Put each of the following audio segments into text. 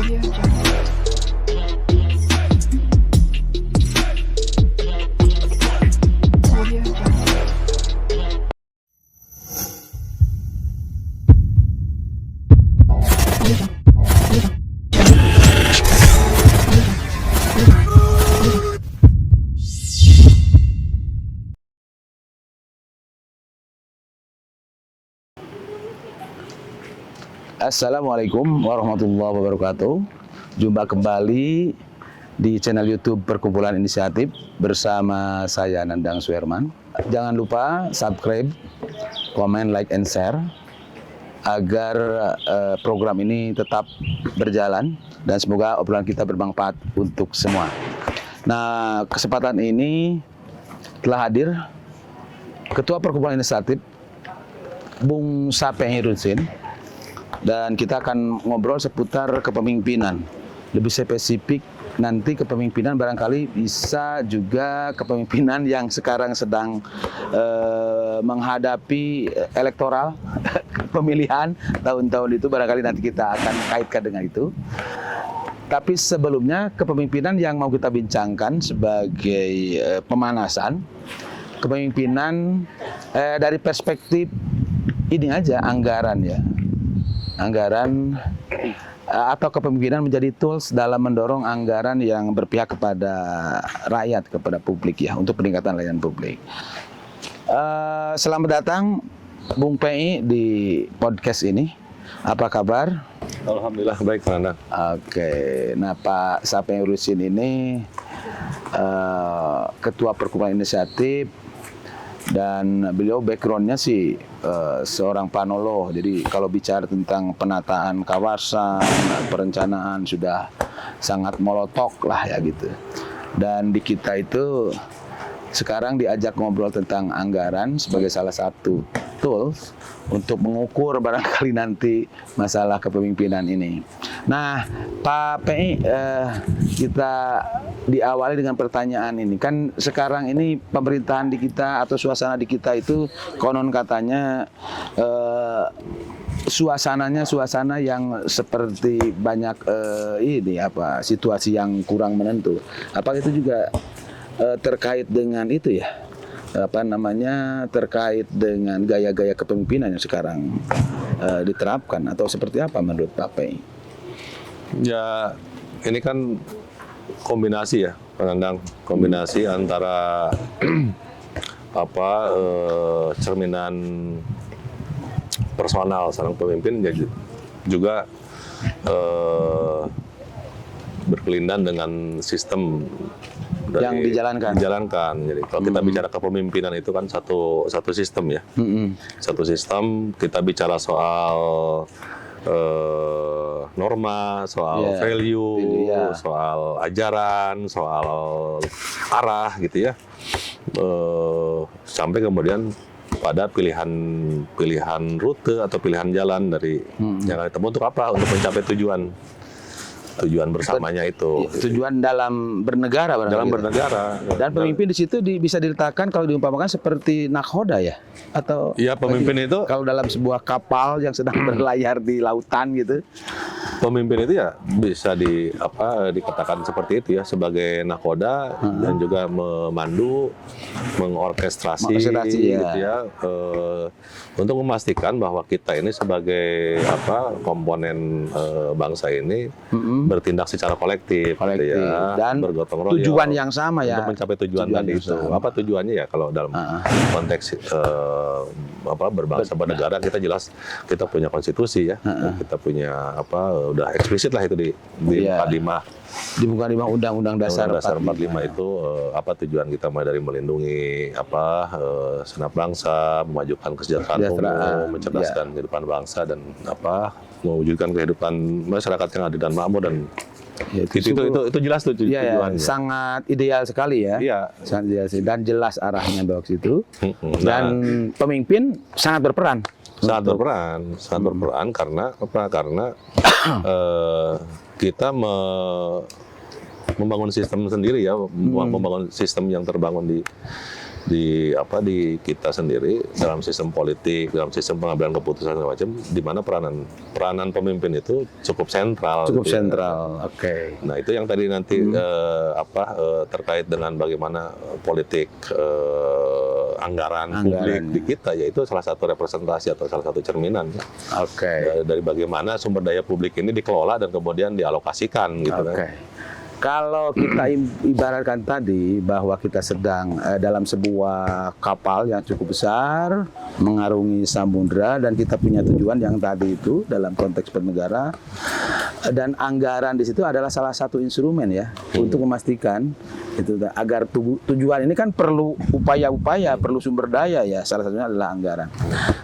Audio Jungle. Audio Jungle. Assalamualaikum warahmatullahi wabarakatuh. Jumpa kembali di channel YouTube Perkumpulan Inisiatif bersama saya Nandang Suherman. Jangan lupa subscribe, komen, like, and share agar program ini tetap berjalan dan semoga obrolan kita bermanfaat untuk semua. Nah, kesempatan ini telah hadir Ketua Perkumpulan Inisiatif Bung Sapeng Hirudin. Dan kita akan ngobrol seputar kepemimpinan. Lebih spesifik nanti kepemimpinan barangkali bisa juga kepemimpinan yang sekarang sedang menghadapi elektoral pemilihan tahun-tahun itu, barangkali nanti kita akan kaitkan dengan itu. Tapi sebelumnya kepemimpinan yang mau kita bincangkan sebagai pemanasan, kepemimpinan dari perspektif ini aja, anggaran ya. Anggaran atau kepemimpinan menjadi tools dalam mendorong anggaran yang berpihak kepada rakyat, kepada publik ya, untuk peningkatan layanan publik. Selamat datang Bung PI di podcast ini. Apa kabar? Alhamdulillah baik, Pak Nandang. Oke, nah Pak Sapeng Hirudin ini Ketua Perkumpulan Inisiatif. Dan beliau backgroundnya sih seorang planolog, jadi kalau bicara tentang penataan kawasan, perencanaan sudah sangat molotok lah ya gitu. Dan di kita itu sekarang diajak ngobrol tentang anggaran sebagai salah satu tools untuk mengukur barangkali nanti masalah kepemimpinan ini. Nah, Pak PI, kita diawali dengan pertanyaan ini. Kan sekarang ini pemerintahan di kita atau suasana di kita itu konon katanya suasananya suasana yang seperti banyak situasi yang kurang menentu. Apakah itu juga terkait dengan itu ya? Terkait dengan gaya-gaya kepemimpinan yang sekarang diterapkan atau seperti apa menurut Pak PI? Ya, ini kan kombinasi ya, Pak Nandang. Kombinasi antara cerminan personal seorang pemimpin juga berkelindan dengan sistem yang dijalankan. Jadi kalau kita bicara kepemimpinan itu kan satu sistem ya. Satu sistem, kita bicara soal norma, soal value, soal ajaran, soal arah gitu ya. Sampai kemudian pada pilihan rute atau pilihan jalan dari yang kita untuk apa? Untuk mencapai tujuan bersamanya itu. Tujuan dalam bernegara. Dan pemimpin di situ bisa diletakkan kalau diumpamakan seperti nakhoda ya, atau ya pemimpin itu kalau dalam sebuah kapal yang sedang berlayar di lautan gitu. Pemimpin itu ya bisa dikatakan seperti itu ya, sebagai nakhoda dan juga memandu, mengorkestrasi gitu ya, untuk memastikan bahwa kita ini sebagai komponen bangsa ini bertindak secara kolektif gitu ya, dan bergotong royong tujuan yang sama ya, untuk mencapai tujuan tadi itu. Apa tujuannya ya, kalau dalam konteks berbangsa bernegara, kita jelas kita punya konstitusi ya, kita punya udah eksplisit lah itu di 45. Di bukan 5 Undang-Undang Dasar 45 itu apa tujuan kita, mulai dari melindungi segenap bangsa, memajukan kesejahteraan umum, mencerdaskan kehidupan bangsa, dan mewujudkan kehidupan masyarakat yang adil dan makmur, dan ya, itu jelas tuh tujuannya. Sangat ideal sekali ya. Iya. Sangat ideal sekali, dan jelas arahnya bawa ke situ. Dan pemimpin sangat berperan. Sangat berperan karena kita membangun sistem sendiri ya, membangun sistem yang terbangun di kita sendiri dalam sistem politik, dalam sistem pengambilan keputusan segala macam, di mana peranan pemimpin itu cukup sentral. Cukup gitu ya. sentral. Oke. Nah itu yang tadi nanti terkait dengan bagaimana politik anggaran publik di kita, yaitu salah satu representasi atau salah satu cerminan dari bagaimana sumber daya publik ini dikelola dan kemudian dialokasikan gitu kan. Kalau kita ibaratkan tadi bahwa kita sedang dalam sebuah kapal yang cukup besar mengarungi samudra dan kita punya tujuan yang tadi itu dalam konteks bernegara, dan anggaran di situ adalah salah satu instrumen ya untuk memastikan itu agar tujuan ini kan perlu upaya-upaya, perlu sumber daya ya, salah satunya adalah anggaran.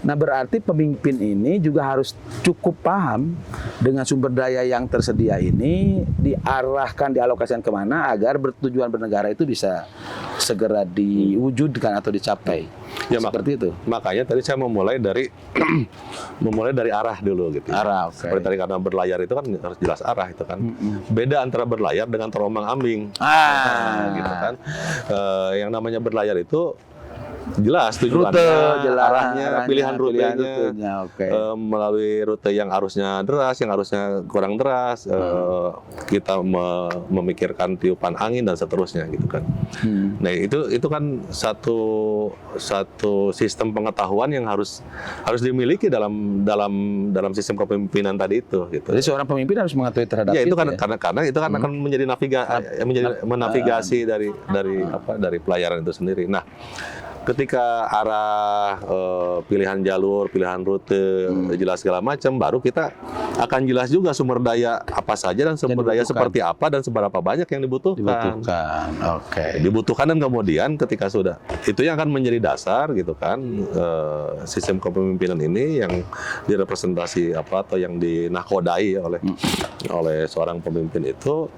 Nah berarti pemimpin ini juga harus cukup paham dengan sumber daya yang tersedia ini diarahkan, dialokasikan kemana agar tujuan bernegara itu bisa segera diwujudkan atau dicapai. Ya, seperti itu. Makanya tadi saya memulai dari arah dulu gitu. Arah, seperti tadi karena berlayar itu kan harus jelas arah itu kan. Beda antara berlayar dengan terombang-ambing. Gitu kan. Yang namanya berlayar itu jelas tujuannya, arahnya, pilihan rutenya, melalui rute yang arusnya deras, yang arusnya kurang deras, kita memikirkan tiupan angin dan seterusnya gitu kan. Nah itu kan satu sistem pengetahuan yang harus dimiliki dalam sistem kepemimpinan tadi itu. Gitu. Jadi seorang pemimpin harus mengetahui terhadap itu kan karena itu kan akan menjadi menavigasi dari pelayaran itu sendiri. Nah, ketika arah, pilihan jalur, pilihan rute jelas segala macam, baru kita akan jelas juga sumber daya apa saja dan sumber daya seperti apa dan seberapa banyak yang dibutuhkan. Dibutuhkan dan kemudian ketika sudah itu yang akan menjadi dasar gitu kan, sistem kepemimpinan ini yang direpresentasi atau yang dinakodai oleh seorang pemimpin itu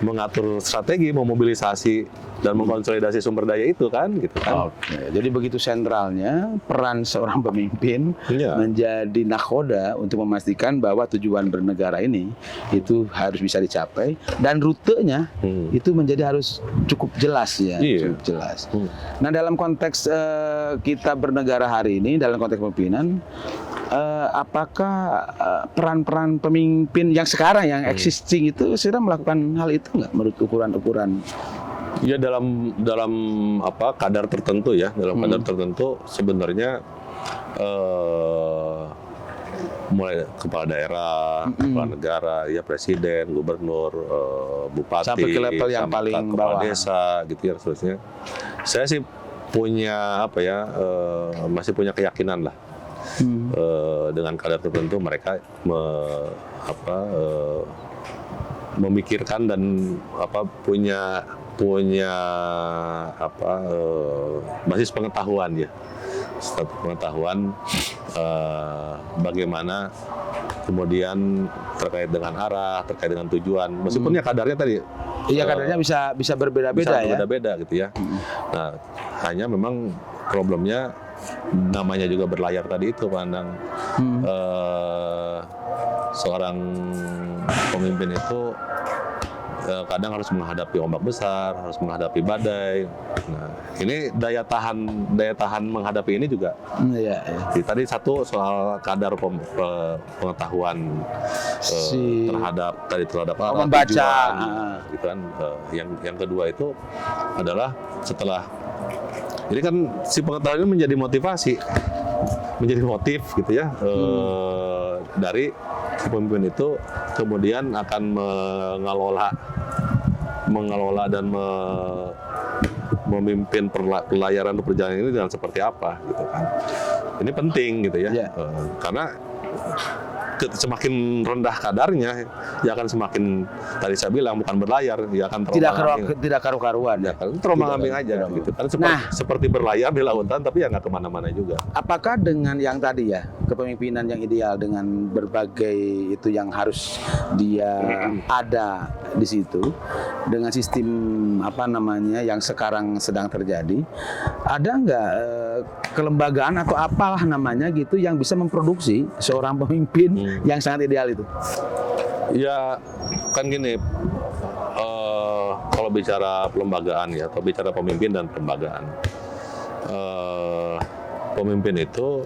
mengatur strategi, memobilisasi dan mengkonsolidasi sumber daya itu kan, gitu kan. Jadi begitu sentralnya peran seorang pemimpin menjadi nakhoda untuk memastikan bahwa tujuan bernegara ini itu harus bisa dicapai dan rutenya itu menjadi harus cukup jelas ya, cukup jelas. Nah dalam konteks kita bernegara hari ini, dalam konteks pemimpinan, apakah peran-peran pemimpin yang sekarang yang existing itu sudah melakukan hal itu nggak menurut ukuran-ukuran? Ya dalam kadar tertentu ya, kadar tertentu sebenarnya mulai kepala daerah, kepala negara, ya presiden, gubernur, bupati, sampai ke level yang paling kepala bawah desa gitu ya seterusnya. Saya sih punya masih punya keyakinan lah. Dengan kadar tertentu mereka memikirkan dan punya basis pengetahuan ya, satu pengetahuan bagaimana kemudian terkait dengan arah, terkait dengan tujuan, meskipun ya kadarnya tadi kadarnya bisa berbeda-beda ya, gitu ya. Nah hanya memang problemnya namanya juga berlayar tadi itu pandang seorang pemimpin itu kadang harus menghadapi ombak besar, harus menghadapi badai. Nah, ini daya tahan menghadapi ini juga. Tadi satu soal kadar pengetahuan terhadap membaca, tujuan, gitu kan. Yang kedua itu adalah setelah jadi kan si pengetahuan ini menjadi motif gitu ya, dari si pemimpin itu kemudian akan mengelola dan memimpin pelayaran perjalanan ini dengan seperti apa gitu kan. Ini penting gitu ya, karena semakin rendah kadarnya, ya akan semakin tadi saya bilang bukan berlayar, ya akan tidak karu-karuan, ya kan terombang-ambing aja gitu kan, seperti berlayar di lautan tapi ya nggak kemana-mana juga. Apakah dengan yang tadi ya kepemimpinan yang ideal dengan berbagai itu yang harus dia ada di situ dengan sistem yang sekarang sedang terjadi, ada nggak kelembagaan atau apalah namanya gitu yang bisa memproduksi seorang pemimpin yang sangat ideal itu? Ya kan gini, kalau bicara pelembagaan ya, atau bicara pemimpin dan pelembagaan, pemimpin itu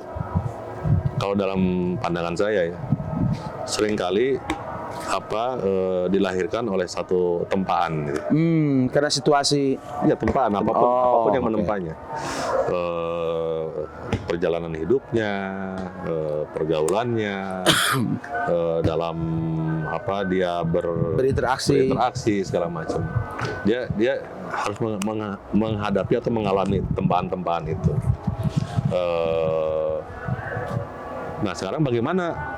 kalau dalam pandangan saya ya, seringkali dilahirkan oleh satu tempaan gitu. Karena situasi Ya tempaan apapun yang oke. menempanya, perjalanan hidupnya, pergaulannya, dalam dia berinteraksi segala macam. Dia harus menghadapi atau mengalami tempaan-tempaan itu. Nah sekarang bagaimana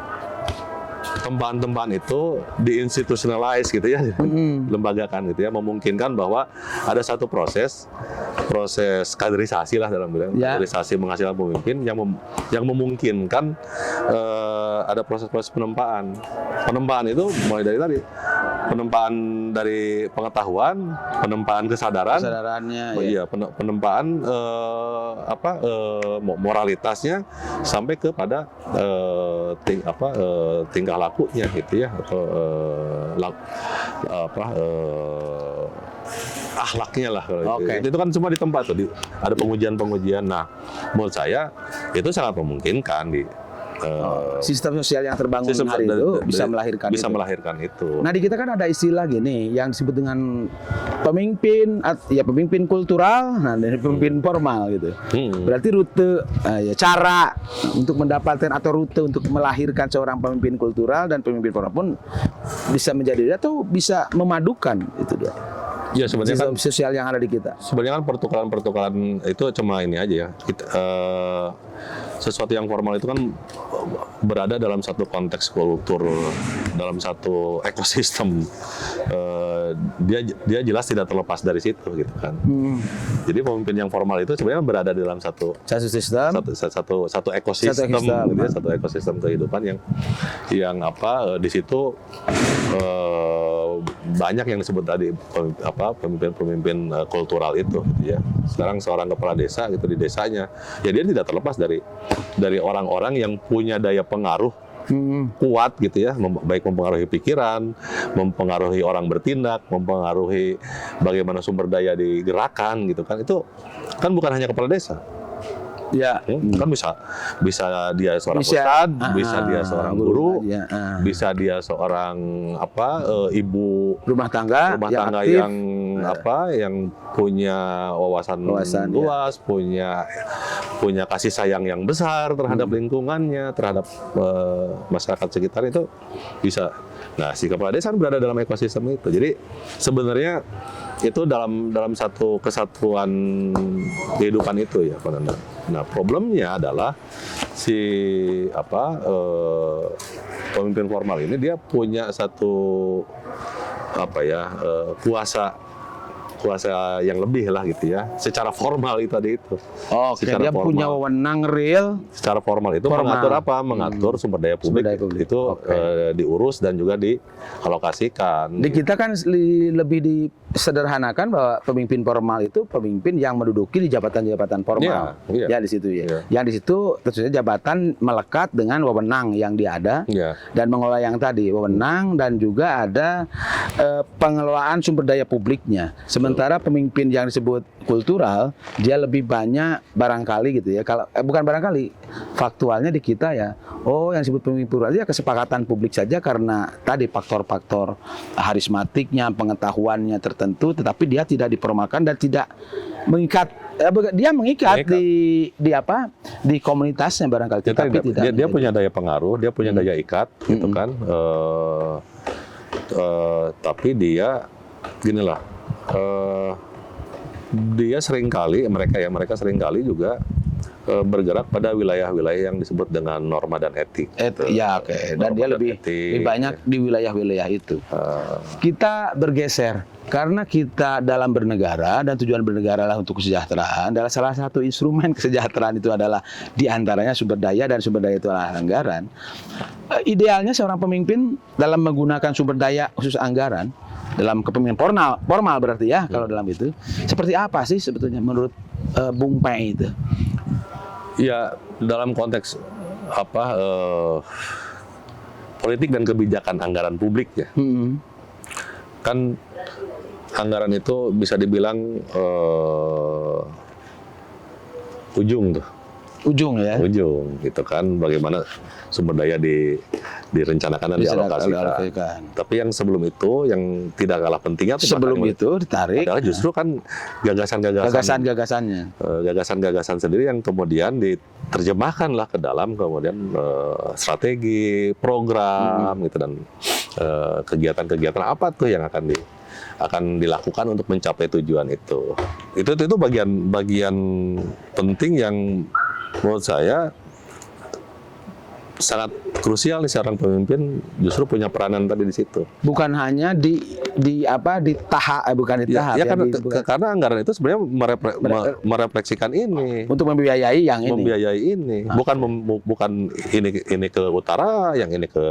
tempaan-tempaan itu diinstitutionalize gitu ya, lembagakan gitu ya, memungkinkan bahwa ada satu proses kaderisasi lah dalam bilang, kaderisasi menghasilkan pemimpin yang memungkinkan ada proses-proses penempaan. Penempaan itu mulai dari tadi, penempaan dari pengetahuan, penempaan kesadarannya, penempaan moralitasnya sampai kepada tingkah lakunya gitu ya, atau akhlaknya lah kalau itu kan semua di tempat tuh, ada pengujian. Nah, menurut saya itu sangat memungkinkan di sistem sosial yang terbangun hari itu bisa melahirkan itu. Nah di kita kan ada istilah gini yang disebut dengan pemimpin kultural, nah dari pemimpin formal gitu. Berarti rute cara untuk mendapatkan atau rute untuk melahirkan seorang pemimpin kultural dan pemimpin formal pun bisa menjadi atau bisa memadukan itu dia. Ya sebenarnya sistem sosial yang ada di kita. Sebenarnya kan pertukaran itu cuma ini aja ya. Sesuatu yang formal itu kan berada dalam satu konteks kultur, dalam satu ekosistem. Dia jelas tidak terlepas dari situ gitu kan. Jadi pemimpin yang formal itu sebenarnya berada dalam satu ekosistem, gitu ya, satu ekosistem kehidupan yang di situ banyak yang disebut tadi pemimpin kultural itu gitu ya. Sekarang seorang kepala desa gitu di desanya, ya dia tidak terlepas dari orang-orang yang punya daya pengaruh kuat gitu ya, baik mempengaruhi pikiran, mempengaruhi orang bertindak, mempengaruhi bagaimana sumber daya digerakkan gitu kan. Itu kan bukan hanya kepala desa. Ya, kan bisa dia seorang ustad, bisa dia seorang guru, bisa dia seorang ibu rumah tangga yang punya wawasan luas, punya kasih sayang yang besar terhadap lingkungannya, terhadap masyarakat sekitar itu bisa. Nah, si kepala desa berada dalam ekosistem itu. Jadi sebenarnya itu dalam satu kesatuan kehidupan itu ya, Pak Nanda. Nah, problemnya adalah si pemimpin formal ini dia punya satu kuasa yang lebih lah gitu ya, secara formal itu tadi itu. Dia punya wewenang real. Secara formal itu mengatur sumber daya publik itu diurus dan juga dialokasikan. Di kita kan lebih disederhanakan bahwa pemimpin formal itu pemimpin yang menduduki di jabatan-jabatan formal. Ya di situ ya. Yang di situ tentunya jabatan melekat dengan wewenang yang dia ada dan mengelola yang tadi wewenang dan juga ada pengelolaan sumber daya publiknya. Sementara pemimpin yang disebut kultural, dia lebih banyak barangkali gitu ya. Kalau bukan barangkali, faktualnya di kita ya. Yang disebut pemimpin kultural ya kesepakatan publik saja karena tadi faktor-faktor harismatiknya, pengetahuannya tertentu, tetapi dia tidak diformalkan dan tidak mengikat. Dia mengikat di komunitasnya barangkali. Tetapi dia punya daya pengaruh, dia punya daya ikat, gitu kan. Tapi dia ginilah. Dia mereka seringkali juga bergerak pada wilayah-wilayah yang disebut dengan norma dan etik. Dan dia lebih banyak di wilayah-wilayah itu. Kita bergeser karena kita dalam bernegara dan tujuan bernegara adalah untuk kesejahteraan. Adalah salah satu instrumen kesejahteraan itu adalah diantaranya sumber daya dan sumber daya itu adalah anggaran. Idealnya seorang pemimpin dalam menggunakan sumber daya khusus anggaran dalam kepemimpinan formal berarti ya kalau dalam itu seperti apa sih sebetulnya menurut Bung Pei itu? Ya dalam konteks politik dan kebijakan anggaran publik ya, kan anggaran itu bisa dibilang ujung tuh. Ujung ya. Ujung gitu kan, bagaimana sumber daya direncanakan dan dialokasikan. Tapi yang sebelum itu yang tidak kalah pentingnya sebelum itu ditarik adalah justru kan gagasan-gagasannya. Gagasan-gagasan sendiri yang kemudian diterjemahkanlah ke dalam kemudian strategi, program gitu dan kegiatan-kegiatan apa tuh yang akan dilakukan untuk mencapai tujuan itu. Itu bagian penting yang menurut saya sangat krusial nih, seorang pemimpin justru punya peranan tadi di situ. Bukan hanya Karena anggaran itu sebenarnya merefleksikan ini. Untuk membiayai yang ini. Membiayai ini. Bukan ini ke utara, yang ini ke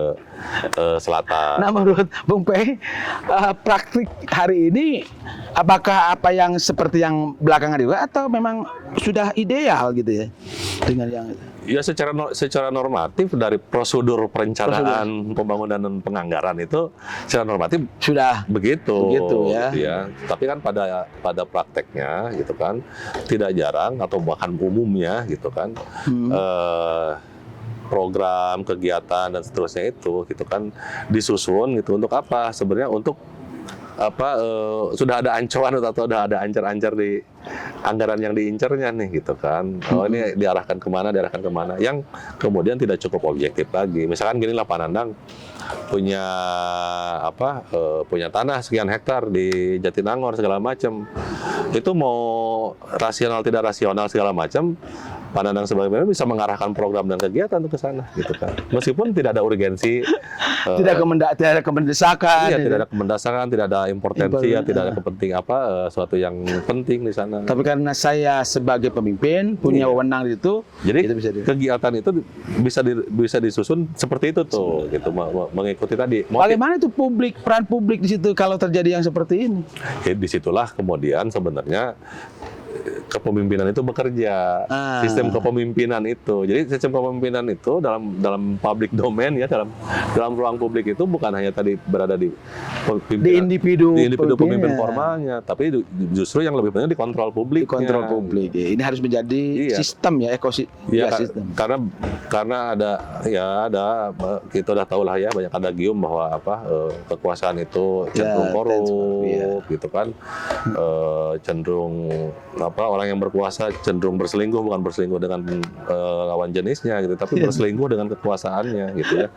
selatan. Nah, menurut Bung P, praktik hari ini apakah apa yang seperti yang belakangan juga atau memang sudah ideal gitu ya dengan yang ya secara normatif dari prosedur perencanaan pembangunan dan penganggaran itu secara normatif sudah begitu ya. Ya. Tapi kan pada prakteknya gitu kan tidak jarang atau bahkan umumnya gitu kan program, kegiatan dan seterusnya itu gitu kan disusun gitu untuk apa? Sebenarnya untuk sudah ada ancuran atau sudah ada ancar-ancar di anggaran yang diincarnya nih gitu kan. Oh ini diarahkan kemana, yang kemudian tidak cukup objektif lagi. Misalkan gini lah, Pak Nandang punya punya tanah sekian hektar di Jatinangor segala macam. Itu mau rasional tidak rasional segala macam, Pak Nandang sebagai bisa mengarahkan program dan kegiatan untuk ke sana gitu kan. Meskipun tidak ada urgensi, tidak ada kemendesakan. Iya, tidak ada kemendesakan, tidak ada importansi, tidak ada kepenting suatu yang penting di sana. Tapi karena saya sebagai pemimpin punya wewenang itu, jadi itu bisa kegiatan itu bisa disusun seperti itu tuh, gitu, mengikuti tadi. Bagaimana itu peran publik di situ kalau terjadi yang seperti ini? Disitulah kemudian sebenarnya kepemimpinan itu bekerja, sistem kepemimpinan itu. Jadi sistem kepemimpinan itu dalam public domain ya, dalam ruang publik itu bukan hanya tadi berada di individu pemimpin formalnya, tapi justru yang lebih penting di kontrol publik. Kontrol publik. Ini harus menjadi sistem ya, ekosistem. Karena ada kita udah tahu lah ya, banyak adagium bahwa kekuasaan itu cenderung korup gitu kan, cenderung orang yang berkuasa cenderung berselingkuh, bukan berselingkuh dengan lawan jenisnya gitu, tapi berselingkuh dengan kekuasaannya gitu ya,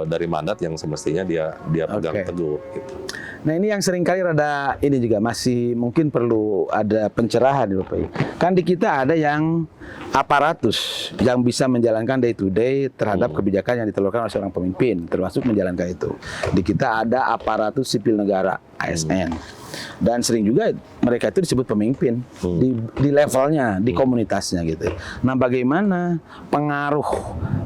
dari mandat yang semestinya dia pegang teguh gitu. Nah, ini yang seringkali rada ini juga masih mungkin perlu ada pencerahan di Bapak. Kan di kita ada yang aparatus yang bisa menjalankan day to day terhadap kebijakan yang ditelurkan oleh seorang pemimpin, termasuk menjalankan itu. Di kita ada aparatus sipil negara (ASN). Dan sering juga mereka itu disebut pemimpin di levelnya, di komunitasnya gitu. Nah, bagaimana pengaruh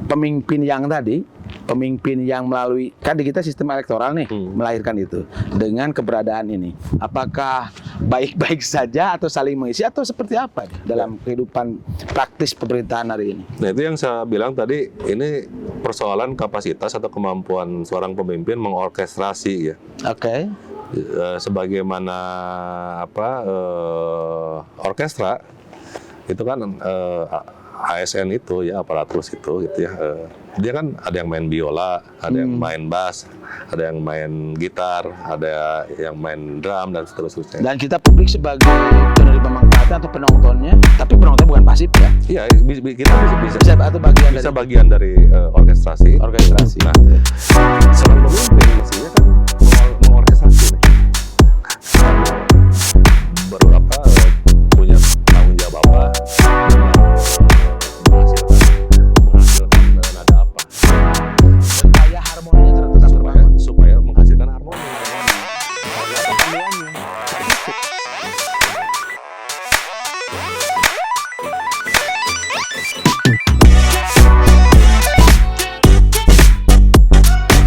pemimpin yang tadi, pemimpin yang melalui, kan di kita sistem elektoral nih melahirkan itu dengan keberadaan ini, apakah baik-baik saja atau saling mengisi atau seperti apa dalam kehidupan praktis pemerintahan hari ini? Nah, itu yang saya bilang tadi, ini persoalan kapasitas atau kemampuan seorang pemimpin mengorkestrasi ya. Oke. Sebagaimana orkestra itu kan ASN itu ya, aparatus itu gitu ya, dia kan ada yang main biola, ada yang main bass, ada yang main gitar, ada yang main drum dan seterusnya. Dan kita publik sebagai penerima manfaatnya atau penontonnya, tapi penonton bukan pasif ya? Iya, kita bisa bagian dari orkestrasi. Nah, seorang pemimpin mestinya kan mengorkestrasi nih. Punya tanggung jawab apa, menghasilkan nada apa, Supaya harmoninya tetap terbangun. supaya menghasilkan harmoni. Panduannya.